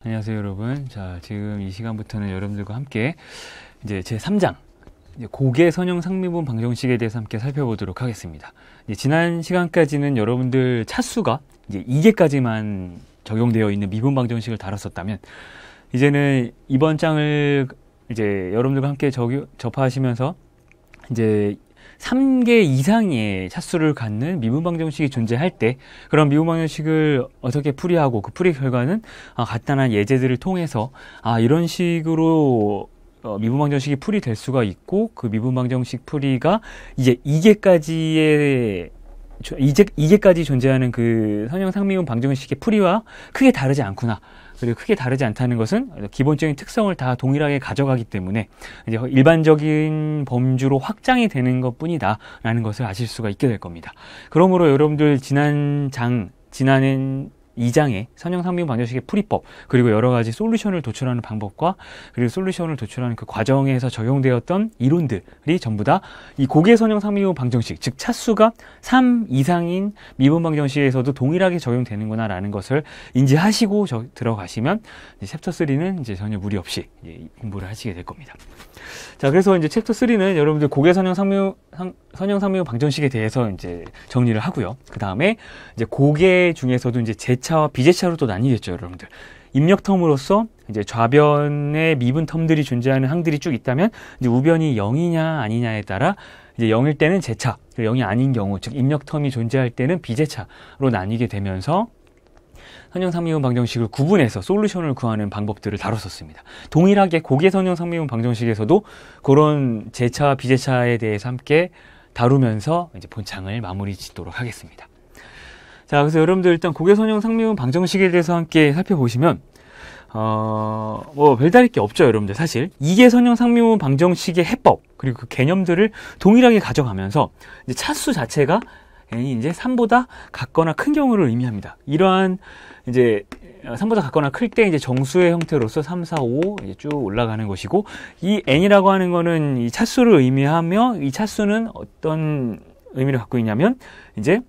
안녕하세요, 여러분. 자, 지금 이 시간부터는 여러분들과 함께 이제 제3장 고개 선형 상미분 방정식에 대해서 함께 살펴보도록 하겠습니다. 지난 시간까지는 여러분들 차수가 이제 2개까지만 적용되어 있는 미분 방정식을 다뤘었다면, 이제는 이번 장을 이제 여러분들과 함께 접하시면서 이제 3개 이상의 차수를 갖는 미분 방정식이 존재할 때, 그런 미분 방정식을 어떻게 풀이하고 그 풀이 결과는 간단한 예제들을 통해서 이런 식으로 미분 방정식이 풀이될 수가 있고, 그 미분 방정식 풀이가 이제 2개까지 존재하는 그 선형 상미분 방정식의 풀이와 크게 다르지 않구나. 그리고 크게 다르지 않다는 것은 기본적인 특성을 다 동일하게 가져가기 때문에 이제 일반적인 범주로 확장이 되는 것 뿐이다 라는 것을 아실 수가 있게 될 겁니다. 그러므로 여러분들 지난 2장의 선형 상미분 방정식의 풀이법, 그리고 여러 가지 솔루션을 도출하는 방법과 그리고 솔루션을 도출하는 그 과정에서 적용되었던 이론들이 전부 다 이 고개 선형 상미분 방정식, 즉 차수가 3 이상인 미분 방정식에서도 동일하게 적용되는구나 라는 것을 인지하시고 들어가시면 챕터 3는 이제 전혀 무리 없이 공부를 하시게 될 겁니다. 자, 그래서 이제 챕터 3는 여러분들 고개 선형 상미분 방정식에 대해서 이제 정리를 하고요. 그 다음에 이제 고개 중에서도 이제 제차와 비제차로 또 나뉘겠죠, 여러분들. 입력 텀으로서 이제 좌변에 미분 텀들이 존재하는 항들이 쭉 있다면, 이제 우변이 0이냐 아니냐에 따라 이제 0일 때는 제차, 0이 아닌 경우, 즉 입력 텀이 존재할 때는 비제차로 나뉘게 되면서 선형 상미분 방정식을 구분해서 솔루션을 구하는 방법들을 다뤘었습니다. 동일하게 고개 선형 상미분 방정식에서도 그런 제차와 비제차에 대해서 함께 다루면서 이제 본창을 마무리 짓도록 하겠습니다. 자, 그래서 여러분들 일단 고개 선형 상미분 방정식에 대해서 함께 살펴보시면 뭐 별다를 게 없죠, 여러분들. 사실 2개 선형 상미분 방정식의 해법, 그리고 그 개념들을 동일하게 가져가면서 이제 차수 자체가 n이 이제 3보다 같거나 큰 경우를 의미합니다. 이러한 이제 3보다 같거나 클 때 이제 정수의 형태로서 3, 4, 5 이제 쭉 올라가는 것이고, 이 n이라고 하는 거는 이 차수를 의미하며, 이 차수는 어떤 의미를 갖고 있냐면 이제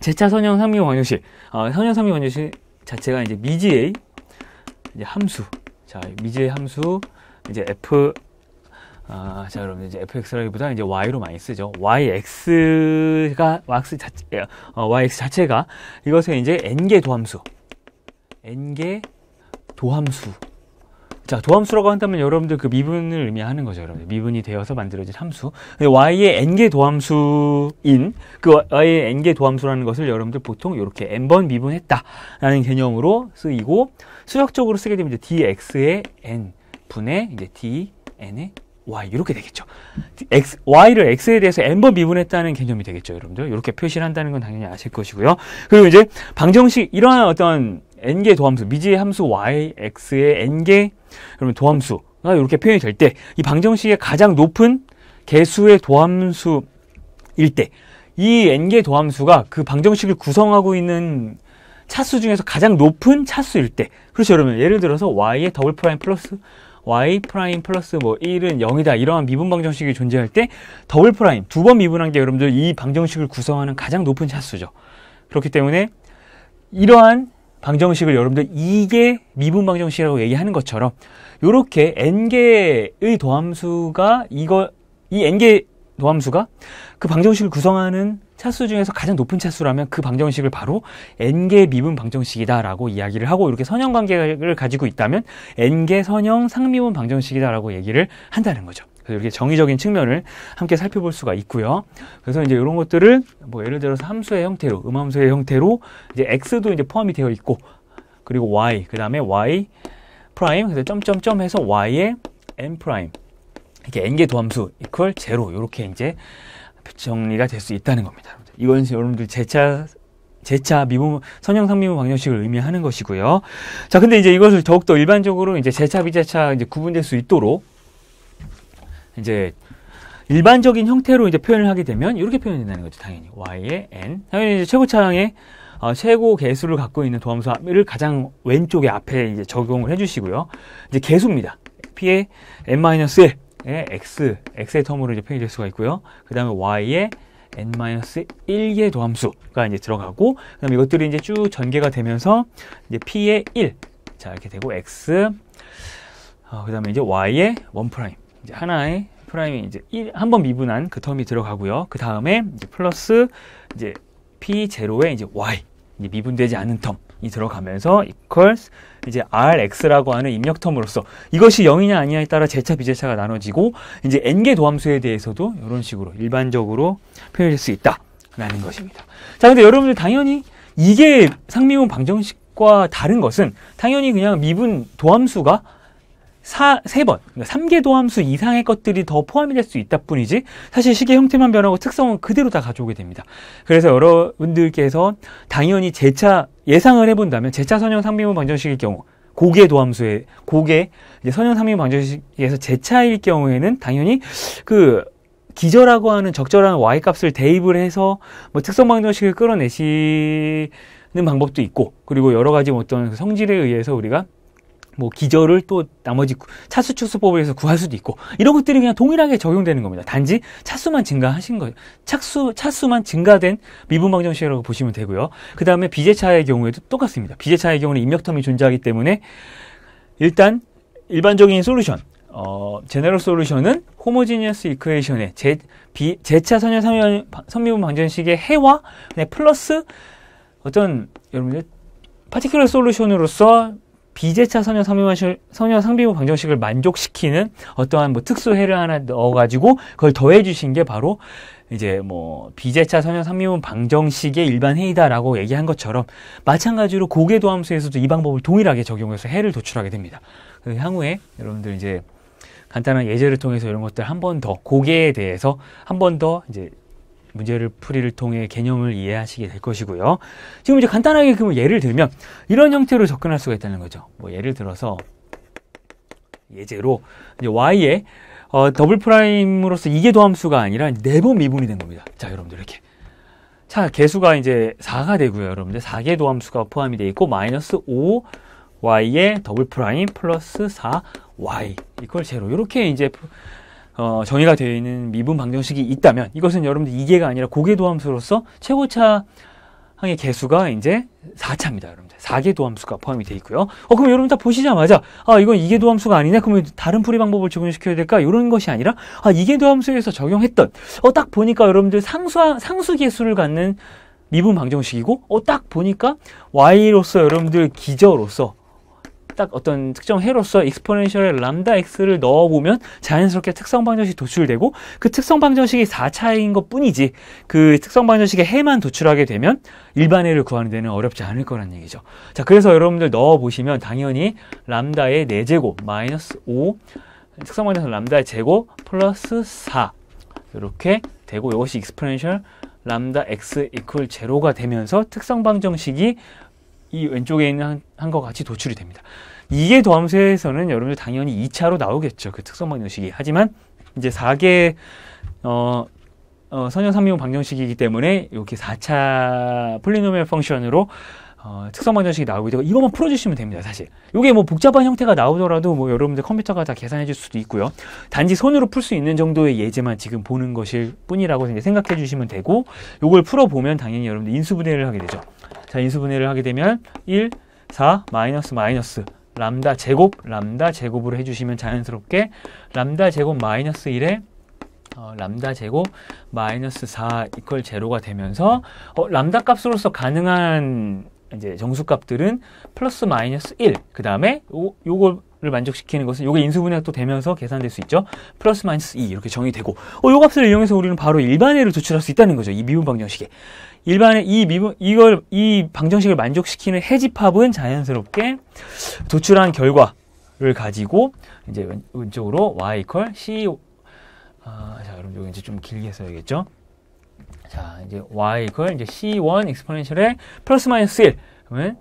제차 선형 상미분 방정식, 선형 상미분 방정식 자체가 이제 미지의 이제 함수, 자, 미지의 함수 이제 f, 자, 여러분 이제 fx라기보다 이제 y로 많이 쓰죠. yx 자체가 이것의 이제 n개 도함수. 자, 도함수라고 한다면 여러분들 그 미분을 의미하는 거죠, 여러분들. 미분이 되어서 만들어진 함수. y의 n개 도함수인 그 y의 n개 도함수라는 것을 여러분들 보통 이렇게 n번 미분했다라는 개념으로 쓰이고, 수학적으로 쓰게 되면 이제 dx의 n 분의 이제 dn의 y 이렇게 되겠죠. y를 x에 대해서 n번 미분했다는 개념이 되겠죠, 여러분들. 이렇게 표시를 한다는 건 당연히 아실 것이고요. 그리고 이제 방정식, 이러한 어떤 n개 도함수, 미지의 함수 y, x의 n개 그러면 도함수가 이렇게 표현이 될 때, 이 방정식의 가장 높은 개수의 도함수일 때, 이 n개 도함수가 그 방정식을 구성하고 있는 차수 중에서 가장 높은 차수일 때, 그렇죠, 여러분. 예를 들어서 y의 더블 프라임 플러스 y 프라임 플러스 뭐 1은 0이다, 이러한 미분 방정식이 존재할 때 더블 프라임 2번 미분한 게 여러분들 이 방정식을 구성하는 가장 높은 차수죠. 그렇기 때문에 이러한 방정식을 여러분들 2개 미분 방정식이라고 얘기하는 것처럼, 이렇게 n개의 도함수가 이 n개 도함수가 그 방정식을 구성하는 차수 중에서 가장 높은 차수라면 그 방정식을 바로 n개 미분 방정식이다라고 이야기를 하고, 이렇게 선형 관계를 가지고 있다면 n개 선형 상미분 방정식이다라고 얘기를 한다는 거죠. 그래서 이렇게 정의적인 측면을 함께 살펴볼 수가 있고요. 그래서 이제 이런 것들을 뭐 예를 들어서 함수의 형태로, 음함수의 형태로 이제 x도 이제 포함이 되어 있고, 그리고 y, 그 다음에 y 프라임, 그래서 점점점 해서 y의 n 프라임, 이렇게 n개 도함수 이퀄 제로, 이렇게 이제 정리가 될 수 있다는 겁니다. 이건 여러분들 제차 미분, 선형 상미분 방정식을 의미하는 것이고요. 자, 근데 이제 이것을 더욱더 일반적으로 이제 제차, 비제차 이제 구분될 수 있도록 이제 일반적인 형태로 이제 표현을 하게 되면 이렇게 표현이 된다는 거죠, 당연히. y의 n. 당연히 이제 최고차항의 최고 개수를 갖고 있는 도함수를 가장 왼쪽에 앞에 이제 적용을 해주시고요. 이제 개수입니다. p의 n-1의 x의 텀으로 이제 표현이 될 수가 있고요. 그 다음에 y의 n-1개 도함수가 이제 들어가고, 그 다음에 이것들이 이제 쭉 전개가 되면서 이제 p의 1, 자, 이렇게 되고 x 그 다음에 이제 y의 1 프라임. 이제 하나의 프라임이 이제 한 번 미분한 그 텀이 들어가고요. 그 다음에 이제 플러스 이제 p0에 이제 y 이제 미분되지 않은 텀이 들어가면서 equals 이제 rx라고 하는 입력 텀으로서 이것이 0이냐 아니냐에 따라 제차 비제차가 나눠지고 이제 n개 도함수에 대해서도 이런 식으로 일반적으로 표현할 수 있다라는 것입니다. 자, 근데 여러분들 당연히 이게 상미분 방정식과 다른 것은 당연히 그냥 미분 도함수가 3번, 그러니까 3개 도함수 이상의 것들이 더 포함이 될 수 있다 뿐이지 사실 식의 형태만 변하고 특성은 그대로 다 가져오게 됩니다. 그래서 여러분들께서 당연히 제차 예상을 해본다면 제차 선형 상미분 방정식일 경우 고개 도함수의 고개 이제 선형 상미분 방정식에서 제차일 경우에는 당연히 그 기저라고 하는 적절한 y 값을 대입을 해서 뭐 특성 방정식을 끌어내시는 방법도 있고 그리고 여러 가지 어떤 성질에 의해서 우리가 뭐 기저를 또 나머지 차수축수법을 해서 구할 수도 있고 이런 것들이 그냥 동일하게 적용되는 겁니다. 단지 차수만 증가하신 거예요. 차수만 증가된 미분 방정식이라고 보시면 되고요. 그 다음에 비제차의 경우에도 똑같습니다. 비제차의 경우는 입력텀이 존재하기 때문에 일단 일반적인 솔루션 제너럴 솔루션은 호모지니어스 이퀘이션의 제차 선형 선미분 방정식의 해와 플러스 어떤 여러분들 파티큘러 솔루션으로서 비제차 선형 상비분 방정식을 만족시키는 어떠한 뭐 특수해를 하나 넣어가지고 그걸 더해주신 게 바로 이제 뭐 비제차 선형 상비분 방정식의 일반 해이다라고 얘기한 것처럼 마찬가지로 고개 도함수에서도 이 방법을 동일하게 적용해서 해를 도출하게 됩니다. 향후에 여러분들 이제 간단한 예제를 통해서 이런 것들 한 번 더 고개에 대해서 한 번 더 이제 문제를 풀이를 통해 개념을 이해하시게 될 것이고요. 지금 이제 간단하게 그 예를 들면 이런 형태로 접근할 수가 있다는 거죠. 뭐 예를 들어서 예제로 이제 y의 더블 프라임으로서 이게 도함수가 아니라 4번 미분이 된 겁니다. 자, 여러분들 이렇게. 자, 개수가 이제 4가 되고요. 여러분들 4개 도함수가 포함이 되어 있고 마이너스 5y의 더블 프라임 플러스 4y 이걸 제로 이렇게 이제 정의가 되어 있는 미분 방정식이 있다면 이것은 여러분들 2개가 아니라 고개 도함수로서 최고차항의 개수가 이제 4차입니다. 여러분들 4개 도함수가 포함이 되어 있고요. 그럼 여러분 다 보시자마자 이건 2개 도함수가 아니네. 그러면 다른 풀이 방법을 적용시켜야 될까? 이런 것이 아니라 2개 도함수에서 적용했던 딱 보니까 여러분들 상수 개수를 갖는 미분 방정식이고 딱 보니까 y로서 여러분들 기저로서 딱 어떤 특정 해로서 익스포넨셜의 람다 x를 넣어보면 자연스럽게 특성 방정식이 도출되고 그 특성 방정식이 4차인 것 뿐이지 그 특성 방정식의 해만 도출하게 되면 일반 해를 구하는 데는 어렵지 않을 거란 얘기죠. 자, 그래서 여러분들 넣어보시면 당연히 람다의 4제곱 마이너스 5 특성 방정식 람다의 제곱 플러스 4 이렇게 되고 이것이 익스포넨셜 람다 x 이퀄 제로가 되면서 특성 방정식이 이 왼쪽에 있는 한과 같이 도출이 됩니다. 이게 도함수에서는 여러분들 당연히 2차로 나오겠죠. 그 특성 방정식이. 하지만 이제 4개 선형 상미분 방정식이기 때문에 이렇게 4차 폴리노미얼 펑션으로 특성 방정식이 나오게 되고 이것만 풀어주시면 됩니다. 사실 이게 뭐 복잡한 형태가 나오더라도 뭐 여러분들 컴퓨터가 다 계산해 줄 수도 있고요. 단지 손으로 풀 수 있는 정도의 예제만 지금 보는 것일 뿐이라고 생각해 주시면 되고 이걸 풀어보면 당연히 여러분들 인수분해를 하게 되죠. 자, 인수분해를 하게 되면 1, 4, 마이너스 람다 제곱으로 해주시면 자연스럽게 람다 제곱 마이너스 1에 람다 제곱 마이너스 4 이퀄 제로가 되면서 람다 값으로서 가능한 이제 정수값들은 플러스 마이너스 1 그 다음에 요거를 만족시키는 것은 요게 인수분해가 또 되면서 계산될 수 있죠. 플러스 마이너스 2 이렇게 정의되고 요 값을 이용해서 우리는 바로 일반해를 도출할 수 있다는 거죠. 이 미분 방정식에. 일반의 이 방정식을 만족시키는 해집합은 자연스럽게 도출한 결과를 가지고 이제 왼쪽으로 y 이퀄 c 자, 여러분 여기 이제 좀 길게 써야겠죠. 자, 이제 y 이퀄 이제 c1 익스포넨셜의 플러스 마이너스 1 그러면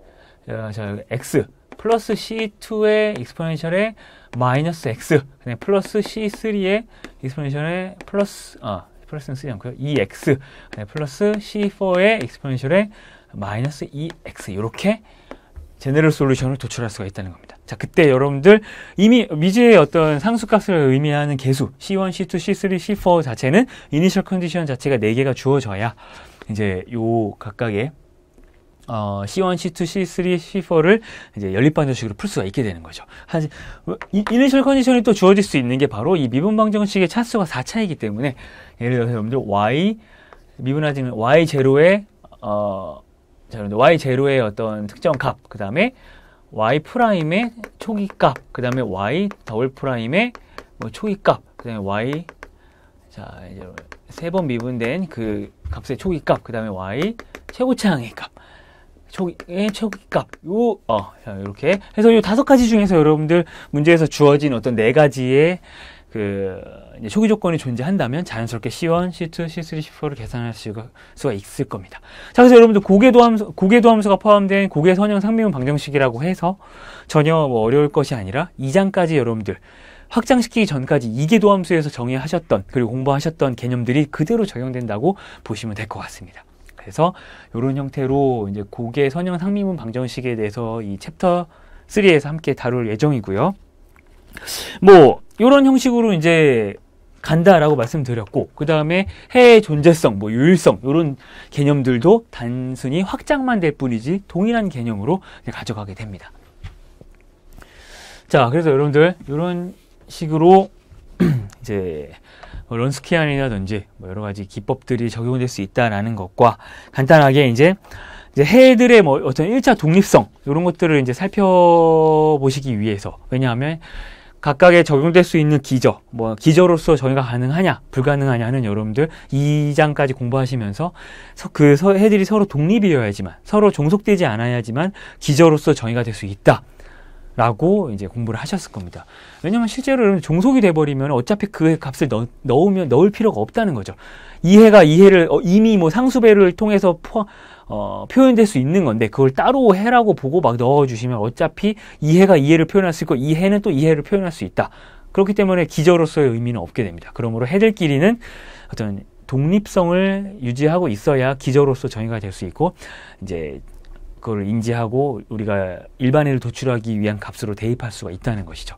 자, x 플러스 c2의 익스포넨셜의 마이너스 x 그냥 플러스 c3의 익스포넨셜의 플러스는 쓰지 않고요. 2x 플러스 c4의 익스포넨셜의 마이너스 2x 이렇게 제너럴 솔루션을 도출할 수가 있다는 겁니다. 자, 그때 여러분들 이미 미지의 어떤 상수값을 의미하는 개수 C1, C2, C3, C4 자체는 이니셜 컨디션 자체가 4개가 주어져야 이제 요 각각의 C1, C2, C3, C4를 이제 연립방정식으로 풀 수가 있게 되는 거죠. 이니셜 컨디션이 또 주어질 수 있는 게 바로 이 미분방정식의 차수가 4차이기 때문에 예를 들어서 여러분들 미분하지는 y0의 자, 여러분들 y0의 어떤 특정 값, 그 다음에 y 프라임의 초기 값, 그 다음에 y 더블 프라임의 뭐 초기 값, 그 다음에 y 이제 3번 미분된 그 값의 초기 값, 그 다음에 y 최고차항의 값, 초기의 초기 값, 자, 이렇게 해서 이 5가지 중에서 여러분들 문제에서 주어진 어떤 4가지의 이제 초기 조건이 존재한다면 자연스럽게 C1, C2, C3, C4를 계산할 수가 있을 겁니다. 자, 그래서 여러분들 고개도함수가 포함된 고개선형 상미분 방정식이라고 해서 전혀 뭐 어려울 것이 아니라 2장까지 여러분들 확장시키기 전까지 이계도함수에서 정의하셨던 그리고 공부하셨던 개념들이 그대로 적용된다고 보시면 될 것 같습니다. 그래서 이런 형태로 이제 고개선형 상미분 방정식에 대해서 이 챕터 3에서 함께 다룰 예정이고요. 뭐 이런 형식으로 이제 간다라고 말씀드렸고, 그 다음에 해의 존재성, 뭐 유일성 이런 개념들도 단순히 확장만 될 뿐이지 동일한 개념으로 가져가게 됩니다. 자, 그래서 여러분들 이런 식으로 이제 런스키안이라든지 뭐 여러 가지 기법들이 적용될 수 있다라는 것과 간단하게 이제 해들의 뭐 어떤 1차 독립성 이런 것들을 이제 살펴보시기 위해서, 왜냐하면 각각의 적용될 수 있는 기저, 뭐 기저로서 정의가 가능하냐 불가능하냐는 여러분들 2장까지 공부하시면서 그 해들이 서로 독립이어야지만, 서로 종속되지 않아야지만 기저로서 정의가 될 수 있다 라고 이제 공부를 하셨을 겁니다. 왜냐면 실제로 종속이 돼버리면 어차피 그 값을 넣을 필요가 없다는 거죠. 이 해를 이미 뭐 상수배를 통해서 표현될 수 있는 건데, 그걸 따로 해라고 보고 막 넣어주시면 어차피 이 해가 이 해를 표현할 수 있고 이 해는 또 이 해를 표현할 수 있다. 그렇기 때문에 기저로서의 의미는 없게 됩니다. 그러므로 해들끼리는 어떤 독립성을 유지하고 있어야 기저로서 정의가 될 수 있고, 이제 그걸 인지하고 우리가 일반해를 도출하기 위한 값으로 대입할 수가 있다는 것이죠.